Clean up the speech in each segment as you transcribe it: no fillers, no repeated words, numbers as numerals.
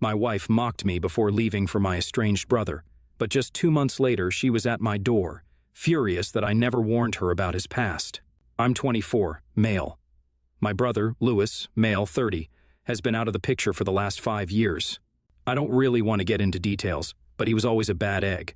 My wife mocked me before leaving for my estranged brother, but just 2 months later she was at my door, furious that I never warned her about his past. I'm 24, male. My brother, Louis, male 30, has been out of the picture for the last 5 years. I don't really want to get into details, but he was always a bad egg.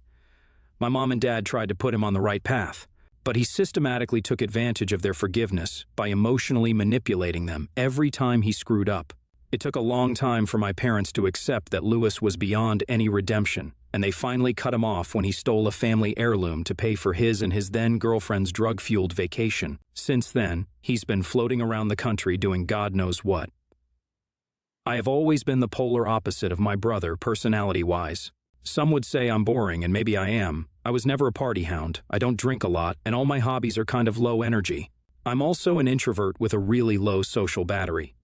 My mom and dad tried to put him on the right path, but he systematically took advantage of their forgiveness by emotionally manipulating them every time he screwed up. It took a long time for my parents to accept that Louis was beyond any redemption, and they finally cut him off when he stole a family heirloom to pay for his and his then-girlfriend's drug-fueled vacation. Since then, he's been floating around the country doing God knows what. I have always been the polar opposite of my brother personality-wise. Some would say I'm boring, and maybe I am. I was never a party hound, I don't drink a lot, and all my hobbies are kind of low energy. I'm also an introvert with a really low social battery.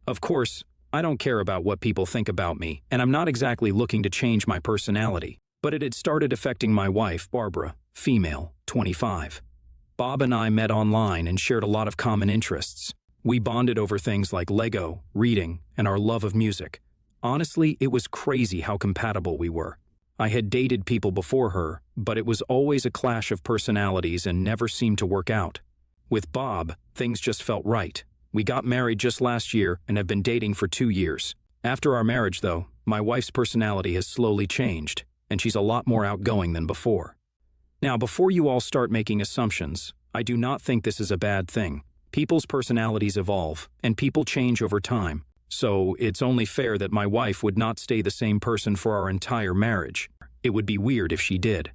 Of course, I don't care about what people think about me, and I'm not exactly looking to change my personality, but it had started affecting my wife, Barbara, female, 25. Bob and I met online and shared a lot of common interests. We bonded over things like Lego, reading, and our love of music. Honestly, it was crazy how compatible we were. I had dated people before her, but it was always a clash of personalities and never seemed to work out. With Bob, things just felt right. We got married just last year and have been dating for 2 years. After our marriage, though, my wife's personality has slowly changed, and she's a lot more outgoing than before. Now, before you all start making assumptions, I do not think this is a bad thing. People's personalities evolve, and people change over time. So it's only fair that my wife would not stay the same person for our entire marriage. It would be weird if she did.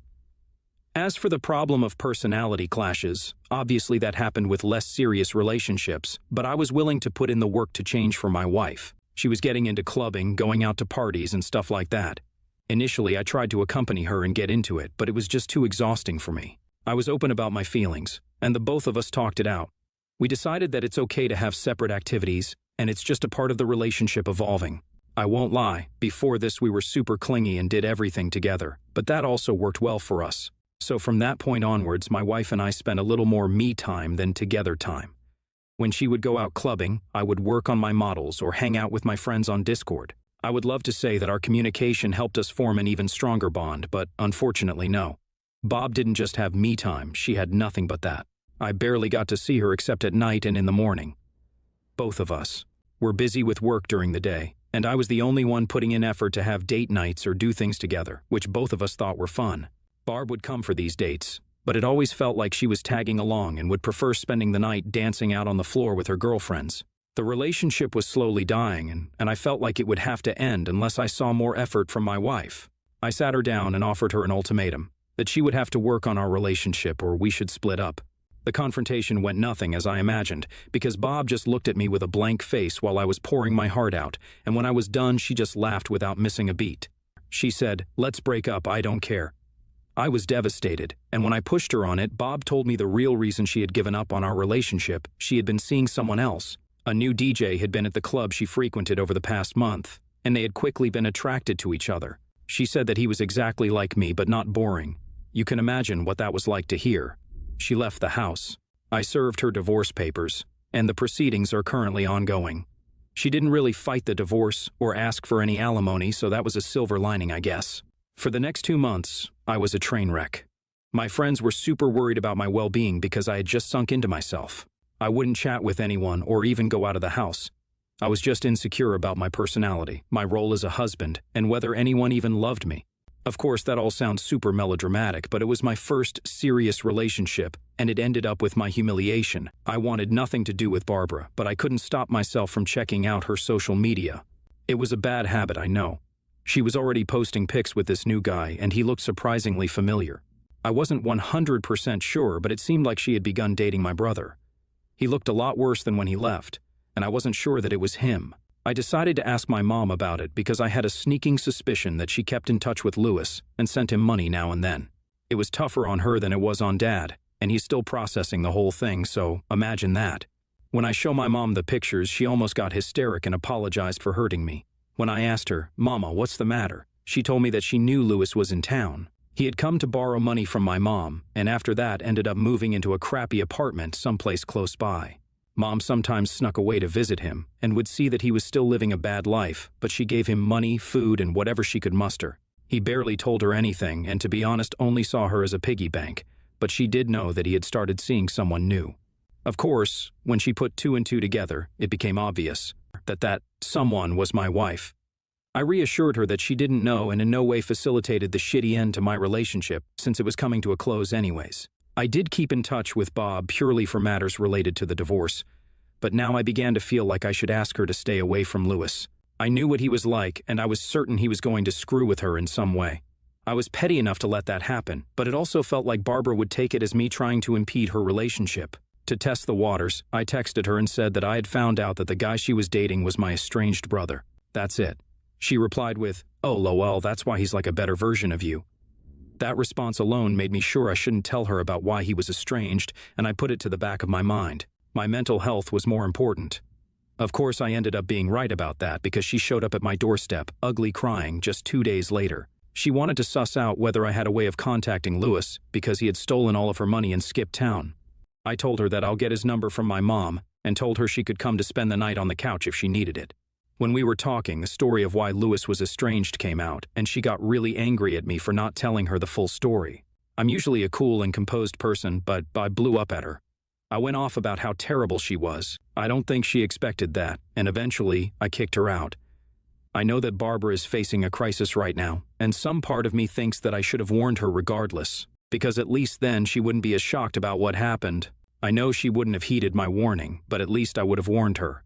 As for the problem of personality clashes, obviously that happened with less serious relationships, but I was willing to put in the work to change for my wife. She was getting into clubbing, going out to parties, and stuff like that. Initially, I tried to accompany her and get into it, but it was just too exhausting for me. I was open about my feelings, and the both of us talked it out. We decided that it's okay to have separate activities, and it's just a part of the relationship evolving. I won't lie, before this we were super clingy and did everything together, but that also worked well for us. So from that point onwards, my wife and I spent a little more me time than together time. When she would go out clubbing, I would work on my models or hang out with my friends on Discord. I would love to say that our communication helped us form an even stronger bond, but unfortunately no. Bob didn't just have me time, she had nothing but that. I barely got to see her except at night and in the morning. Both of us were busy with work during the day, and I was the only one putting in effort to have date nights or do things together, which both of us thought were fun. Barb would come for these dates, but it always felt like she was tagging along and would prefer spending the night dancing out on the floor with her girlfriends. The relationship was slowly dying, and I felt like it would have to end unless I saw more effort from my wife. I sat her down and offered her an ultimatum, that she would have to work on our relationship or we should split up. The confrontation went nothing as I imagined, because Bob just looked at me with a blank face while I was pouring my heart out, and when I was done she just laughed without missing a beat. She said, "Let's break up, I don't care." I was devastated, and when I pushed her on it, Bob told me the real reason she had given up on our relationship. She had been seeing someone else. A new DJ had been at the club she frequented over the past month, and they had quickly been attracted to each other. She said that he was exactly like me, but not boring. You can imagine what that was like to hear. She left the house. I served her divorce papers, and the proceedings are currently ongoing. She didn't really fight the divorce or ask for any alimony, so that was a silver lining, I guess. For the next 2 months, I was a train wreck. My friends were super worried about my well-being because I had just sunk into myself. I wouldn't chat with anyone or even go out of the house. I was just insecure about my personality, my role as a husband, and whether anyone even loved me. Of course, that all sounds super melodramatic, but it was my first serious relationship, and it ended up with my humiliation. I wanted nothing to do with Barbara, but I couldn't stop myself from checking out her social media. It was a bad habit, I know. She was already posting pics with this new guy, and he looked surprisingly familiar. I wasn't 100% sure, but it seemed like she had begun dating my brother. He looked a lot worse than when he left, and I wasn't sure that it was him. I decided to ask my mom about it because I had a sneaking suspicion that she kept in touch with Louis and sent him money now and then. It was tougher on her than it was on Dad, and he's still processing the whole thing, so imagine that. When I show my mom the pictures, she almost got hysteric and apologized for hurting me. When I asked her, "Mama, what's the matter?" she told me that she knew Louis was in town. He had come to borrow money from my mom, and after that ended up moving into a crappy apartment someplace close by. Mom sometimes snuck away to visit him and would see that he was still living a bad life, but she gave him money, food, and whatever she could muster. He barely told her anything and, to be honest, only saw her as a piggy bank, but she did know that he had started seeing someone new. Of course, when she put two and two together, it became obvious that someone was my wife. I reassured her that she didn't know and in no way facilitated the shitty end to my relationship, since it was coming to a close anyways. I did keep in touch with Bob purely for matters related to the divorce, but now I began to feel like I should ask her to stay away from Lewis. I knew what he was like, and I was certain he was going to screw with her in some way. I was petty enough to let that happen, but it also felt like Barbara would take it as me trying to impede her relationship. To test the waters, I texted her and said that I had found out that the guy she was dating was my estranged brother. That's it. She replied with, "Oh lol, that's why he's like a better version of you." That response alone made me sure I shouldn't tell her about why he was estranged, and I put it to the back of my mind. My mental health was more important. Of course, I ended up being right about that because she showed up at my doorstep, ugly crying, just 2 days later. She wanted to suss out whether I had a way of contacting Lewis because he had stolen all of her money and skipped town. I told her that I'll get his number from my mom and told her she could come to spend the night on the couch if she needed it. When we were talking, the story of why Lewis was estranged came out, and she got really angry at me for not telling her the full story. I'm usually a cool and composed person, but I blew up at her. I went off about how terrible she was. I don't think she expected that, and eventually, I kicked her out. I know that Barbara is facing a crisis right now, and some part of me thinks that I should have warned her regardless, because at least then she wouldn't be as shocked about what happened. I know she wouldn't have heeded my warning, but at least I would have warned her.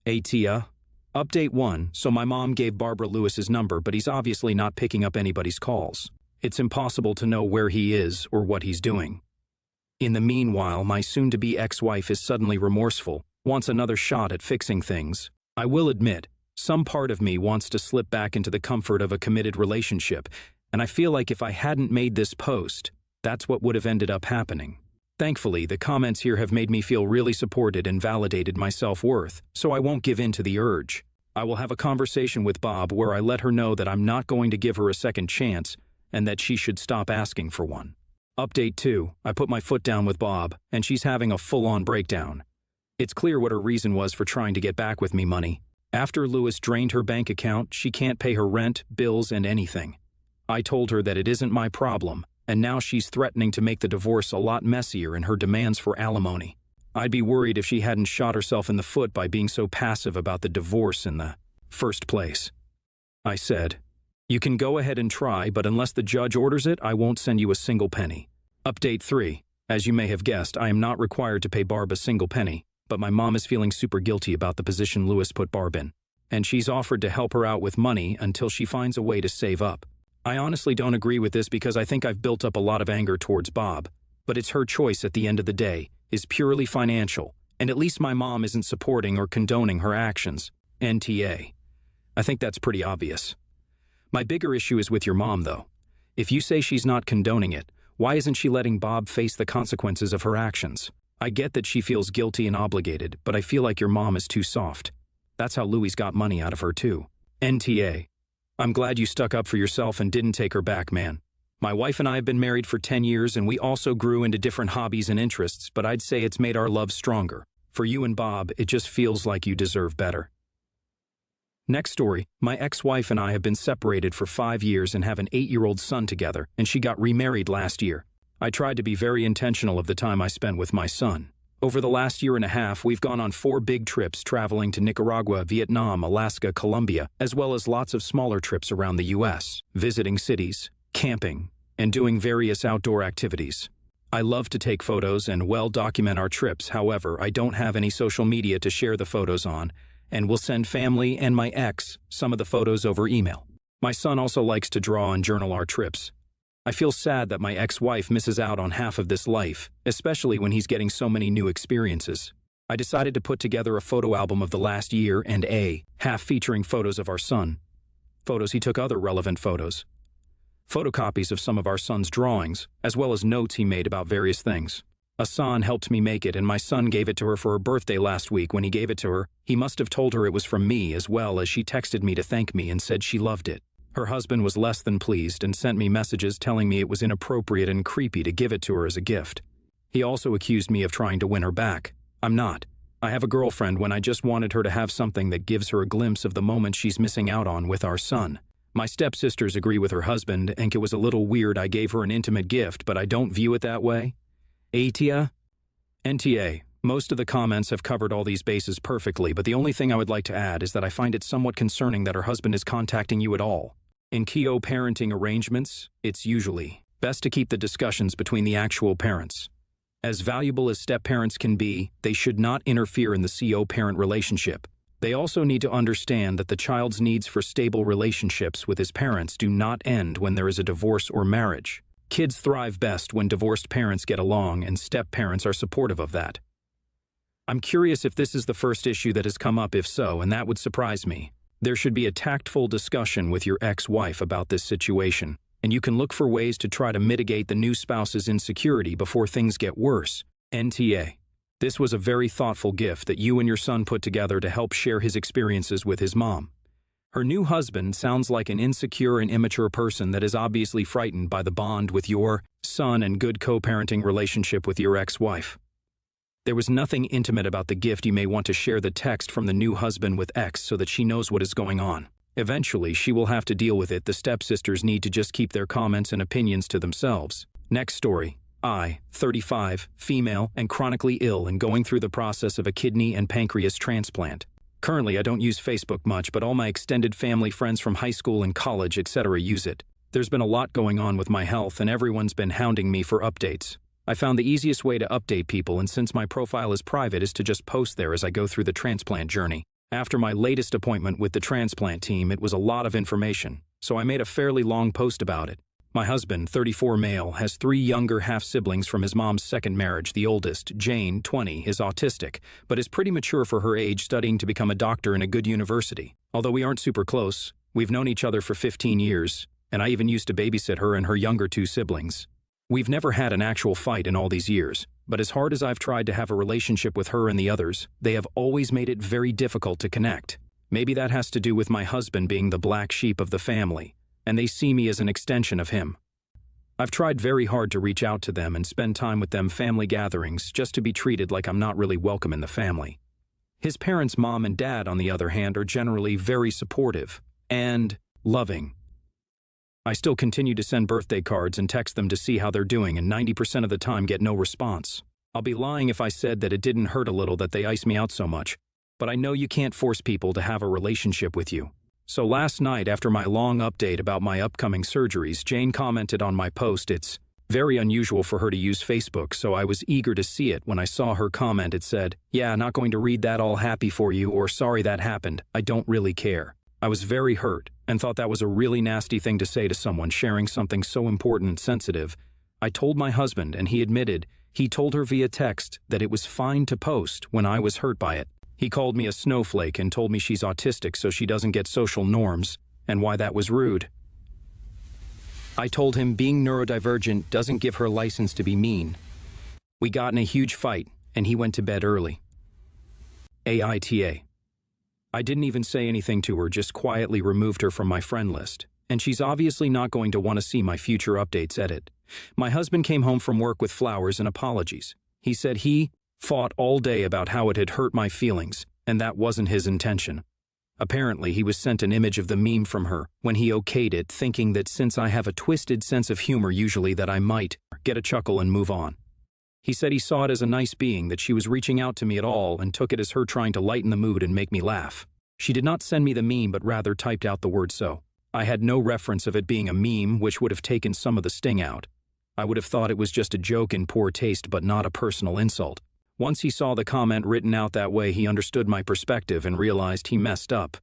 Tia. Update 1, so my mom gave Barbara Lewis's number, but he's obviously not picking up anybody's calls. It's impossible to know where he is or what he's doing. In the meanwhile, my soon-to-be ex-wife is suddenly remorseful, wants another shot at fixing things. I will admit, some part of me wants to slip back into the comfort of a committed relationship, and I feel like if I hadn't made this post, that's what would have ended up happening. Thankfully, the comments here have made me feel really supported and validated my self-worth, so I won't give in to the urge. I will have a conversation with Bob where I let her know that I'm not going to give her a second chance and that she should stop asking for one. Update 2, I put my foot down with Bob, and she's having a full-on breakdown. It's clear what her reason was for trying to get back with me money. After Lewis drained her bank account, she can't pay her rent, bills, and anything. I told her that it isn't my problem, and now she's threatening to make the divorce a lot messier in her demands for alimony. I'd be worried if she hadn't shot herself in the foot by being so passive about the divorce in the first place. I said, "You can go ahead and try, but unless the judge orders it, I won't send you a single penny." Update 3. As you may have guessed, I am not required to pay Barb a single penny, but my mom is feeling super guilty about the position Lewis put Barb in, and she's offered to help her out with money until she finds a way to save up. I honestly don't agree with this because I think I've built up a lot of anger towards Bob, but it's her choice at the end of the day, is purely financial, and at least my mom isn't supporting or condoning her actions. NTA. I think that's pretty obvious. My bigger issue is with your mom, though. If you say she's not condoning it, why isn't she letting Bob face the consequences of her actions? I get that she feels guilty and obligated, but I feel like your mom is too soft. That's how Louis got money out of her, too. NTA. I'm glad you stuck up for yourself and didn't take her back, man. My wife and I have been married for 10 years and we also grew into different hobbies and interests, but I'd say it's made our love stronger. For you and Bob, it just feels like you deserve better. Next story, my ex-wife and I have been separated for 5 years and have an 8-year-old son together, and she got remarried last year. I tried to be very intentional of the time I spent with my son. Over the last year and a half, we've gone on 4 big trips traveling to Nicaragua, Vietnam, Alaska, Colombia, as well as lots of smaller trips around the U.S., visiting cities, camping, and doing various outdoor activities. I love to take photos and well document our trips, however, I don't have any social media to share the photos on, and will send family and my ex some of the photos over email. My son also likes to draw and journal our trips. I feel sad that my ex-wife misses out on half of this life, especially when he's getting so many new experiences. I decided to put together a photo album of the last year and half featuring photos of our son. Photos he took, other relevant photos. Photocopies of some of our son's drawings, as well as notes he made about various things. Asan helped me make it, and my son gave it to her for her birthday last week. When he gave it to her, he must have told her it was from me, as well as she texted me to thank me and said she loved it. Her husband was less than pleased and sent me messages telling me it was inappropriate and creepy to give it to her as a gift. He also accused me of trying to win her back. I'm not. I have a girlfriend when I just wanted her to have something that gives her a glimpse of the moment she's missing out on with our son. My stepsisters agree with her husband, and it was a little weird I gave her an intimate gift, but I don't view it that way. Atia? NTA. Most of the comments have covered all these bases perfectly, but the only thing I would like to add is that I find it somewhat concerning that her husband is contacting you at all. In co-parenting arrangements, it's usually best to keep the discussions between the actual parents. As valuable as step-parents can be, they should not interfere in the co-parent relationship. They also need to understand that the child's needs for stable relationships with his parents do not end when there is a divorce or marriage. Kids thrive best when divorced parents get along, and step-parents are supportive of that. I'm curious if this is the first issue that has come up. If so, and that would surprise me. There should be a tactful discussion with your ex-wife about this situation, and you can look for ways to try to mitigate the new spouse's insecurity before things get worse. NTA. This was a very thoughtful gift that you and your son put together to help share his experiences with his mom. Her new husband sounds like an insecure and immature person that is obviously frightened by the bond with your son and good co-parenting relationship with your ex-wife. There was nothing intimate about the gift. You may want to share the text from the new husband with X so that she knows what is going on. Eventually, she will have to deal with it. The stepsisters need to just keep their comments and opinions to themselves. Next story. I, 35, female, and chronically ill and going through the process of a kidney and pancreas transplant. Currently, I don't use Facebook much, but all my extended family, friends from high school and college, etc. use it. There's been a lot going on with my health, and everyone's been hounding me for updates. I found the easiest way to update people, and since my profile is private, is to just post there as I go through the transplant journey. After my latest appointment with the transplant team, it was a lot of information, so I made a fairly long post about it. My husband, 34 male, has 3 younger half-siblings from his mom's second marriage. The oldest, Jane, 20, is autistic, but is pretty mature for her age, studying to become a doctor in a good university. Although we aren't super close, we've known each other for 15 years, and I even used to babysit her and her younger 2 siblings. We've never had an actual fight in all these years, but as hard as I've tried to have a relationship with her and the others, they have always made it very difficult to connect. Maybe that has to do with my husband being the black sheep of the family, and they see me as an extension of him. I've tried very hard to reach out to them and spend time with them, family gatherings, just to be treated like I'm not really welcome in the family. His parents, mom and dad, on the other hand, are generally very supportive and loving. I still continue to send birthday cards and text them to see how they're doing, and 90% of the time get no response. I'll be lying if I said that it didn't hurt a little that they ice me out so much, but I know you can't force people to have a relationship with you. So last night, after my long update about my upcoming surgeries, Jane commented on my post. It's very unusual for her to use Facebook, so I was eager to see it. When I saw her comment, it said, "Yeah, not going to read that, all happy for you," or "Sorry that happened, I don't really care." I was very hurt and thought that was a really nasty thing to say to someone sharing something so important and sensitive. I told my husband, and he admitted he told her via text that it was fine to post when I was hurt by it. He called me a snowflake and told me she's autistic so she doesn't get social norms, and why that was rude. I told him being neurodivergent doesn't give her license to be mean. We got in a huge fight, and he went to bed early. AITA. I didn't even say anything to her, just quietly removed her from my friend list, and she's obviously not going to want to see my future updates. Edit. My husband came home from work with flowers and apologies. He said he fought all day about how it had hurt my feelings, and that wasn't his intention. Apparently, he was sent an image of the meme from her when he okayed it, thinking that since I have a twisted sense of humor usually that I might get a chuckle and move on. He said he saw it as a nice being, that she was reaching out to me at all, and took it as her trying to lighten the mood and make me laugh. She did not send me the meme, but rather typed out the word "so." I had no reference of it being a meme, which would have taken some of the sting out. I would have thought it was just a joke in poor taste, but not a personal insult. Once he saw the comment written out that way, he understood my perspective and realized he messed up.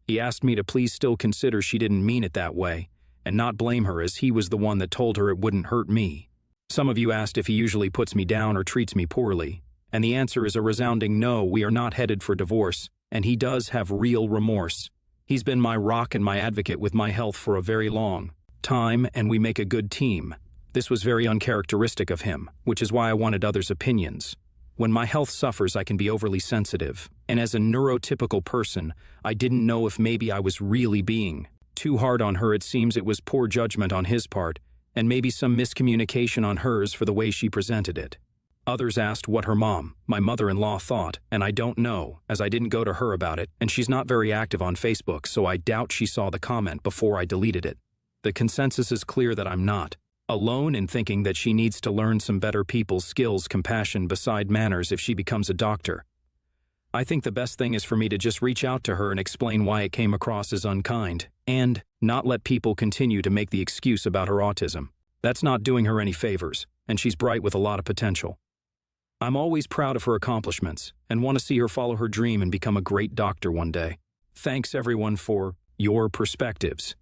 He asked me to please still consider she didn't mean it that way, and not blame her, as he was the one that told her it wouldn't hurt me. Some of you asked if he usually puts me down or treats me poorly, and the answer is a resounding no. We are not headed for divorce, and he does have real remorse. He's been my rock and my advocate with my health for a very long time, and we make a good team. This was very uncharacteristic of him, which is why I wanted others' opinions. When my health suffers, I can be overly sensitive, and as a neurotypical person, I didn't know if maybe I was really being too hard on her. It seems it was poor judgment on his part, and maybe some miscommunication on hers for the way she presented it. Others asked what her mom, my mother-in-law, thought, and I don't know, as I didn't go to her about it, and she's not very active on Facebook, so I doubt she saw the comment before I deleted it. The consensus is clear that I'm not alone in thinking that she needs to learn some better people skills, compassion beside manners if she becomes a doctor. I think the best thing is for me to just reach out to her and explain why it came across as unkind, and not let people continue to make the excuse about her autism. That's not doing her any favors, and she's bright with a lot of potential. I'm always proud of her accomplishments and want to see her follow her dream and become a great doctor one day. Thanks everyone for your perspectives.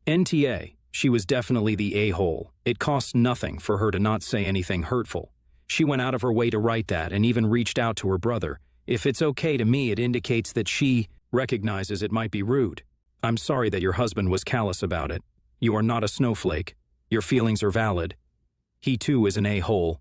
NTA, she was definitely the a-hole. It costs nothing for her to not say anything hurtful. She went out of her way to write that and even reached out to her brother. If it's okay to me, it indicates that she recognizes it might be rude. I'm sorry that your husband was callous about it. You are not a snowflake. Your feelings are valid. He too is an a-hole.